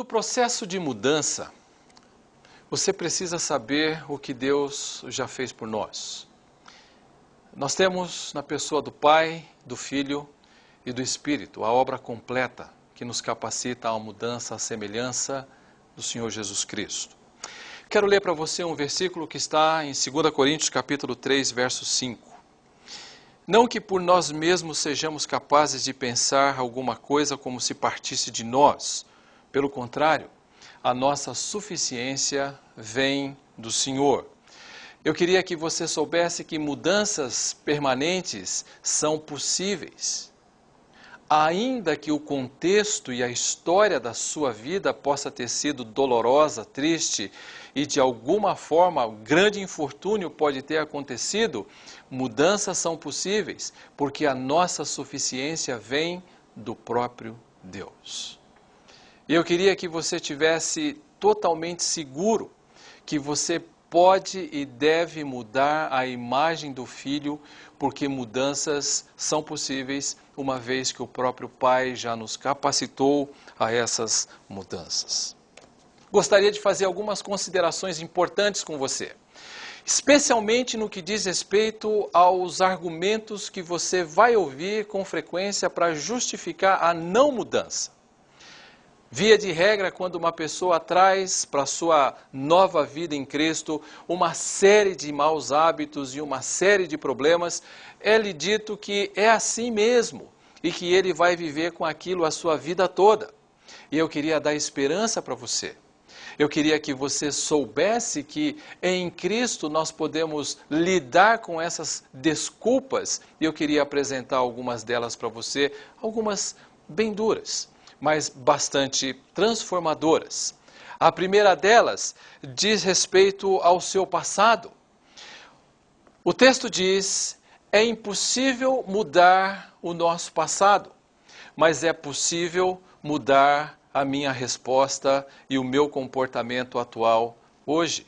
do processo de mudança, você precisa saber o que Deus já fez por nós. Nós temos na pessoa do Pai, do Filho e do Espírito a obra completa que nos capacita a mudança à semelhança do Senhor Jesus Cristo. Quero ler para você um versículo que está em 2 Coríntios capítulo 3, verso 5. Não que por nós mesmos sejamos capazes de pensar alguma coisa como se partisse de nós. Pelo contrário, a nossa suficiência vem do Senhor. Eu queria que você soubesse que mudanças permanentes são possíveis. Ainda que o contexto e a história da sua vida possa ter sido dolorosa, triste e de alguma forma grande infortúnio pode ter acontecido, mudanças são possíveis, porque a nossa suficiência vem do próprio Deus. E eu queria que você tivesse totalmente seguro que você pode e deve mudar a imagem do Filho, porque mudanças são possíveis, uma vez que o próprio Pai já nos capacitou a essas mudanças. Gostaria de fazer algumas considerações importantes com você, especialmente no que diz respeito aos argumentos que você vai ouvir com frequência para justificar a não mudança. Via de regra, quando uma pessoa traz para a sua nova vida em Cristo uma série de maus hábitos e uma série de problemas, é-lhe dito que é assim mesmo e que ele vai viver com aquilo a sua vida toda. E eu queria dar esperança para você. Eu queria que você soubesse que em Cristo nós podemos lidar com essas desculpas e eu queria apresentar algumas delas para você, algumas bem duras, mas bastante transformadoras. A primeira delas diz respeito ao seu passado. O texto diz: é impossível mudar o nosso passado, mas é possível mudar a minha resposta e o meu comportamento atual hoje.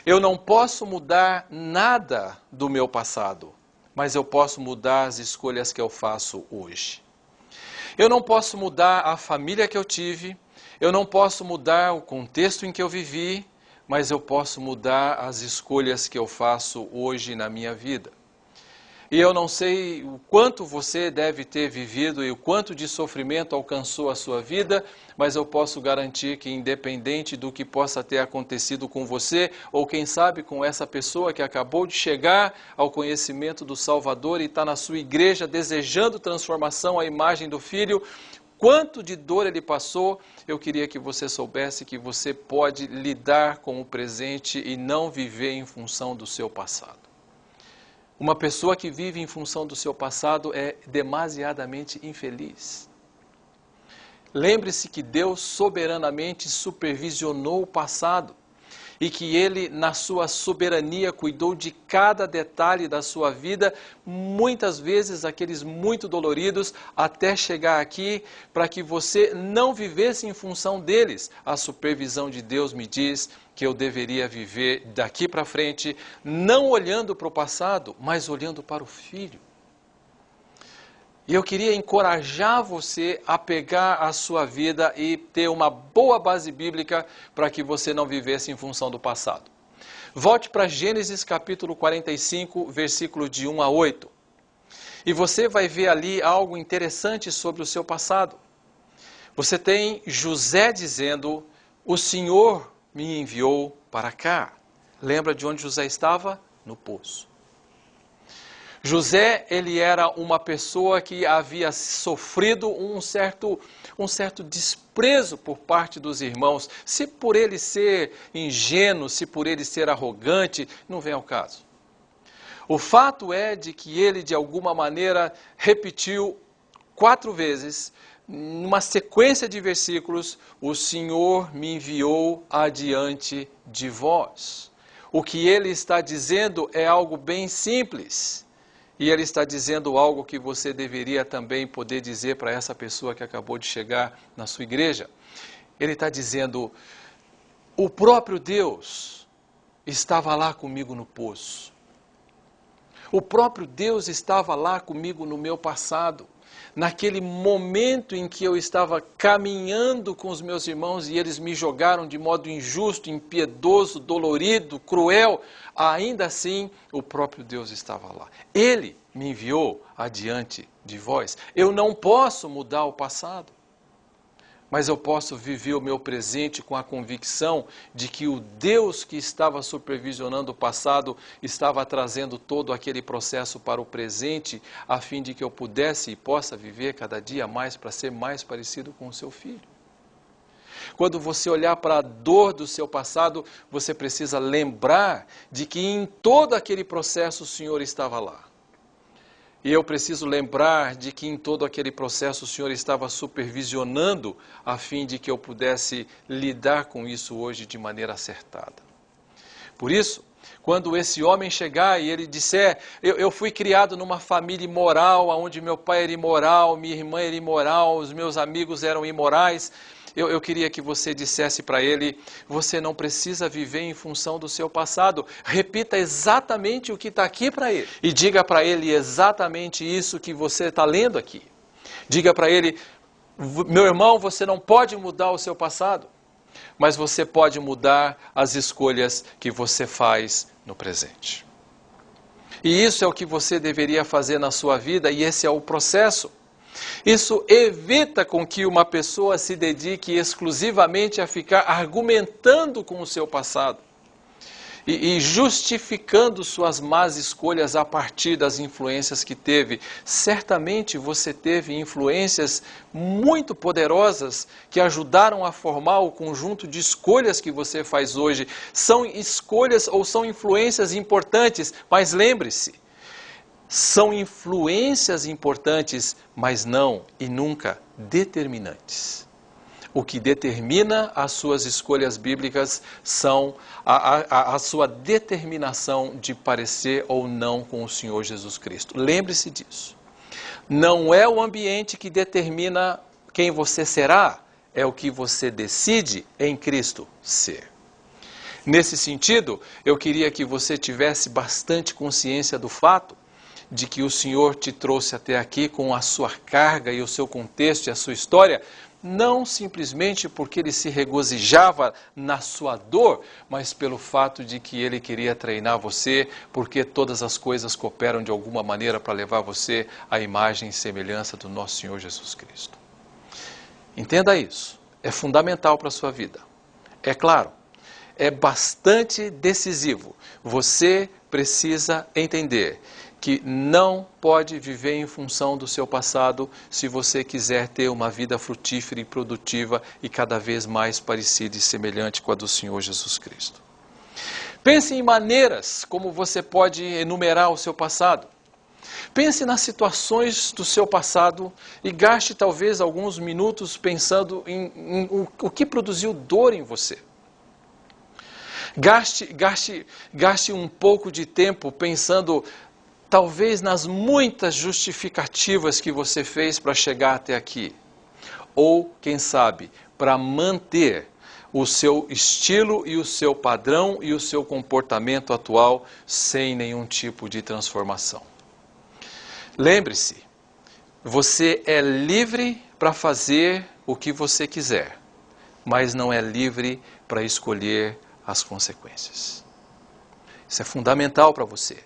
Eu não posso mudar nada do meu passado, mas eu posso mudar as escolhas que eu faço hoje. Eu não posso mudar a família que eu tive, eu não posso mudar o contexto em que eu vivi, mas eu posso mudar as escolhas que eu faço hoje na minha vida. E eu não sei o quanto você deve ter vivido e o quanto de sofrimento alcançou a sua vida, mas eu posso garantir que independente do que possa ter acontecido com você, ou quem sabe com essa pessoa que acabou de chegar ao conhecimento do Salvador e está na sua igreja desejando transformação à imagem do Filho, quanto de dor ele passou, eu queria que você soubesse que você pode lidar com o presente e não viver em função do seu passado. Uma pessoa que vive em função do seu passado é demasiadamente infeliz. Lembre-se que Deus soberanamente supervisionou o passado e que Ele, na sua soberania, cuidou de cada detalhe da sua vida, muitas vezes aqueles muito doloridos, até chegar aqui para que você não vivesse em função deles. A supervisão de Deus me diz que eu deveria viver daqui para frente, não olhando para o passado, mas olhando para o Filho. E eu queria encorajar você a pegar a sua vida e ter uma boa base bíblica para que você não vivesse em função do passado. Volte para Gênesis capítulo 45, versículo de 1 a 8. E você vai ver ali algo interessante sobre o seu passado. Você tem José dizendo: o Senhor me enviou para cá. Lembra de onde José estava? No poço. José, ele era uma pessoa que havia sofrido um certo desprezo por parte dos irmãos. Se por ele ser ingênuo, se por ele ser arrogante, não vem ao caso. O fato é de que ele, de alguma maneira, repetiu 4 vezes, numa sequência de versículos: o Senhor me enviou adiante de vós. O que ele está dizendo é algo bem simples. E ele está dizendo algo que você deveria também poder dizer para essa pessoa que acabou de chegar na sua igreja. Ele está dizendo: o próprio Deus estava lá comigo no poço. O próprio Deus estava lá comigo no meu passado. naquele momento em que eu estava caminhando com os meus irmãos e eles me jogaram de modo injusto, impiedoso, dolorido, cruel, ainda assim o próprio Deus estava lá. Ele me enviou adiante de vós. Eu não posso mudar o passado, mas eu posso viver o meu presente com a convicção de que o Deus que estava supervisionando o passado estava trazendo todo aquele processo para o presente, a fim de que eu pudesse e possa viver cada dia mais para ser mais parecido com o seu filho. Quando você olhar para a dor do seu passado, você precisa lembrar de que em todo aquele processo o Senhor estava lá. E eu preciso lembrar de que em todo aquele processo o Senhor estava supervisionando a fim de que eu pudesse lidar com isso hoje de maneira acertada. Por isso, quando esse homem chegar e ele disser, eu fui criado numa família imoral, onde meu pai era imoral, minha irmã era imoral, os meus amigos eram imorais, eu queria que você dissesse para ele, você não precisa viver em função do seu passado. Repita exatamente o que está aqui para ele. E diga para ele exatamente isso que você está lendo aqui. Diga para ele, meu irmão, você não pode mudar o seu passado, mas você pode mudar as escolhas que você faz no presente. E isso é o que você deveria fazer na sua vida, e esse é o processo. Isso evita com que uma pessoa se dedique exclusivamente a ficar argumentando com o seu passado e justificando suas más escolhas a partir das influências que teve. Certamente você teve influências muito poderosas que ajudaram a formar o conjunto de escolhas que você faz hoje. São escolhas ou são influências importantes, mas lembre-se, são influências importantes, mas não e nunca determinantes. O que determina as suas escolhas bíblicas são a sua determinação de parecer ou não com o Senhor Jesus Cristo. Lembre-se disso. Não é o ambiente que determina quem você será, é o que você decide em Cristo ser. Nesse sentido, eu queria que você tivesse bastante consciência do fato de que o Senhor te trouxe até aqui com a sua carga e o seu contexto e a sua história, não simplesmente porque Ele se regozijava na sua dor, mas pelo fato de que Ele queria treinar você, porque todas as coisas cooperam de alguma maneira para levar você à imagem e semelhança do nosso Senhor Jesus Cristo. Entenda isso, é fundamental para a sua vida. É claro, é bastante decisivo. Você precisa entender que não pode viver em função do seu passado se você quiser ter uma vida frutífera e produtiva e cada vez mais parecida e semelhante com a do Senhor Jesus Cristo. Pense em maneiras como você pode enumerar o seu passado. Pense nas situações do seu passado e gaste talvez alguns minutos pensando em o que produziu dor em você. Gaste um pouco de tempo pensando talvez nas muitas justificativas que você fez para chegar até aqui. Ou, quem sabe, para manter o seu estilo e o seu padrão e o seu comportamento atual sem nenhum tipo de transformação. Lembre-se, você é livre para fazer o que você quiser, mas não é livre para escolher as consequências. Isso é fundamental para você.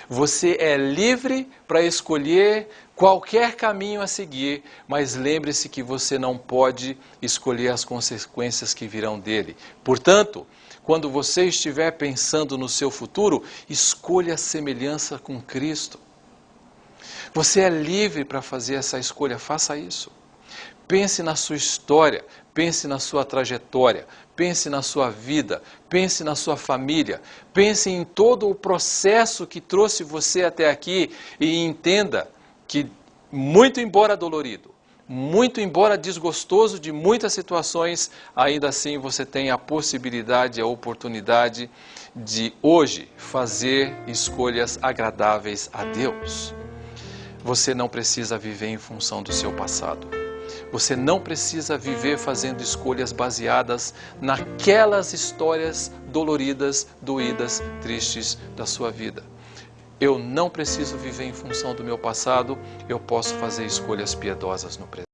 Você é livre para escolher qualquer caminho a seguir, mas lembre-se que você não pode escolher as consequências que virão dele. Portanto, quando você estiver pensando no seu futuro, escolha a semelhança com Cristo. Você é livre para fazer essa escolha, faça isso. Pense na sua história, pense na sua trajetória, pense na sua vida, pense na sua família, pense em todo o processo que trouxe você até aqui e entenda que, muito embora dolorido, muito embora desgostoso de muitas situações, ainda assim você tem a possibilidade, a oportunidade de hoje fazer escolhas agradáveis a Deus. Você não precisa viver em função do seu passado. Você não precisa viver fazendo escolhas baseadas naquelas histórias doloridas, doídas, tristes da sua vida. eu não preciso viver em função do meu passado, eu posso fazer escolhas piedosas no presente.